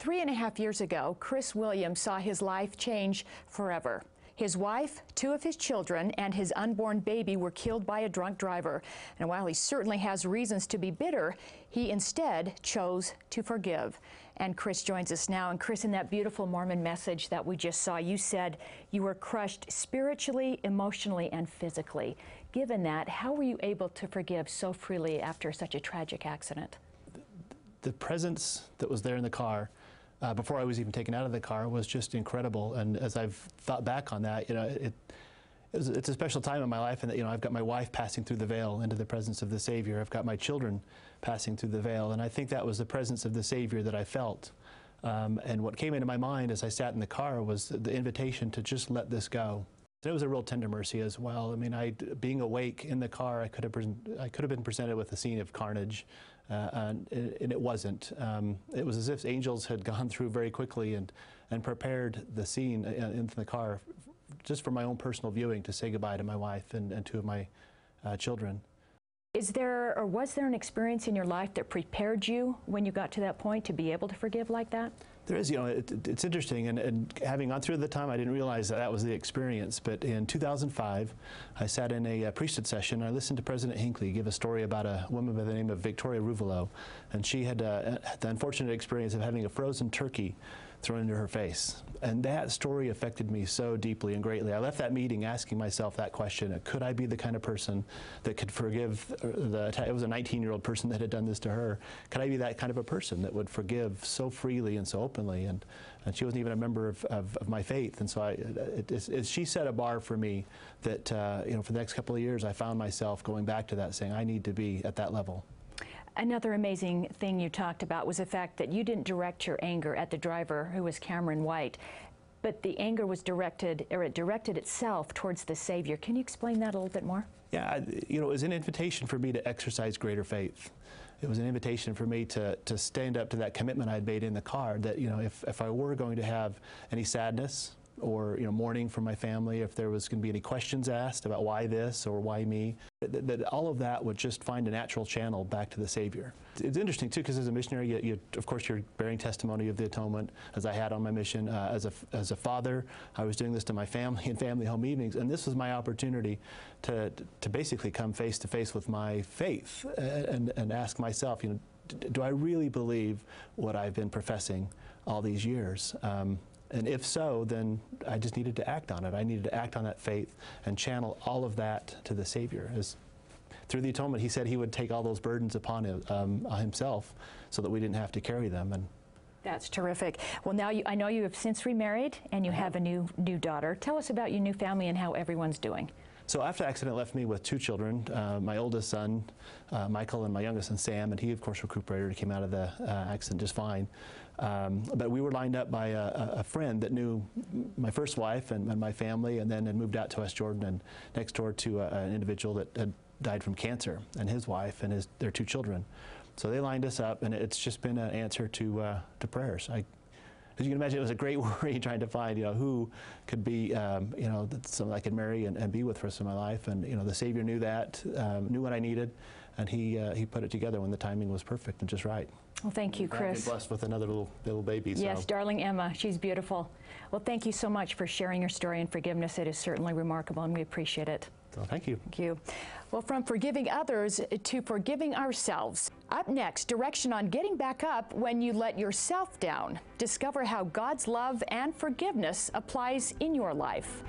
3.5 years ago, Chris Williams saw his life change forever. His wife, 2 of his children, and his unborn baby were killed by a drunk driver. And while he certainly has reasons to be bitter, he instead chose to forgive. And Chris joins us now. And Chris, in that beautiful Mormon message that we just saw, you said you were crushed spiritually, emotionally, and physically. Given that, how were you able to forgive so freely after such a tragic accident? The presence that was there in the car before I was even taken out of the car was just incredible. And as I've thought back on that, it's a special time in my life, and that, I've got my wife passing through the veil into the presence of the Savior. I've got my children passing through the veil, and I think that was the presence of the Savior that I felt. And what came into my mind as I sat in the car was the invitation to just let this go. It was a real tender mercy as well. I mean, being awake in the car, I could have been presented with a scene of carnage, and it wasn't. It was as if angels had gone through very quickly and prepared the scene in the car just for my own personal viewing, to say goodbye to my wife and 2 of my children. Is there, or was there, an experience in your life that prepared you when you got to that point to be able to forgive like that? There is, it's interesting, and having gone through the time, I didn't realize that was the experience. But in 2005, I sat in a priesthood session, and I listened to President Hinckley give a story about a woman by the name of Victoria Ruvalo, and she had the unfortunate experience of having a frozen turkey thrown into her face. And that story affected me so deeply and greatly. I left that meeting asking myself that question: could I be the kind of person that could forgive it was a 19-year-old person that had done this to her. Could I be that kind of a person that would forgive so freely and so openly? And she wasn't even a member of my faith. And so she set a bar for me that, for the next couple of years, I found myself going back to that, saying, I need to be at that level. Another amazing thing you talked about was the fact that you didn't direct your anger at the driver, who was Cameron White, but the anger was directed, or it directed itself towards the Savior. Can you explain that a little bit more? Yeah, it was an invitation for me to exercise greater faith. It was an invitation for me to stand up to that commitment I'd made in the car, that, if I were going to have any sadness or, mourning for my family, if there was going to be any questions asked about why this or why me, that all of that would just find a natural channel back to the Savior. It's interesting, too, because as a missionary, of course, you're bearing testimony of the atonement, as I had on my mission. As a father, I was doing this to my family in family home evenings, and this was my opportunity to basically come face to face with my faith and ask myself, do I really believe what I've been professing all these years? And if so, then I just needed to act on it. I needed to act on that faith and channel all of that to the Savior. Through the atonement, He said He would take all those burdens upon Himself so that we didn't have to carry them. And that's terrific. Well, now I know you have since remarried, and you have a new daughter. Tell us about your new family and how everyone's doing. So after the accident left me with 2 children, my oldest son, Michael, and my youngest son, Sam, and he, of course, recuperated. He came out of the accident just fine. But we were lined up by a friend that knew my first wife and my family, and then had moved out to West Jordan and next door to an individual that had died from cancer, and his wife and their 2 children. So they lined us up, and it's just been an answer to prayers. As you can imagine, it was a great worry trying to find, who could be, someone I could marry and be with for the rest of my life. And, the Savior knew that, knew what I needed, and He put it together when the timing was perfect and just right. Well, thank you, Chris. I've been blessed with another little baby. Yes, so. darling Emma. She's beautiful. Well, thank you so much for sharing your story and forgiveness. It is certainly remarkable, and we appreciate it. So, thank you. Thank you. Well, from forgiving others to forgiving ourselves. Up next, direction on getting back up when you let yourself down. Discover how God's love and forgiveness applies in your life.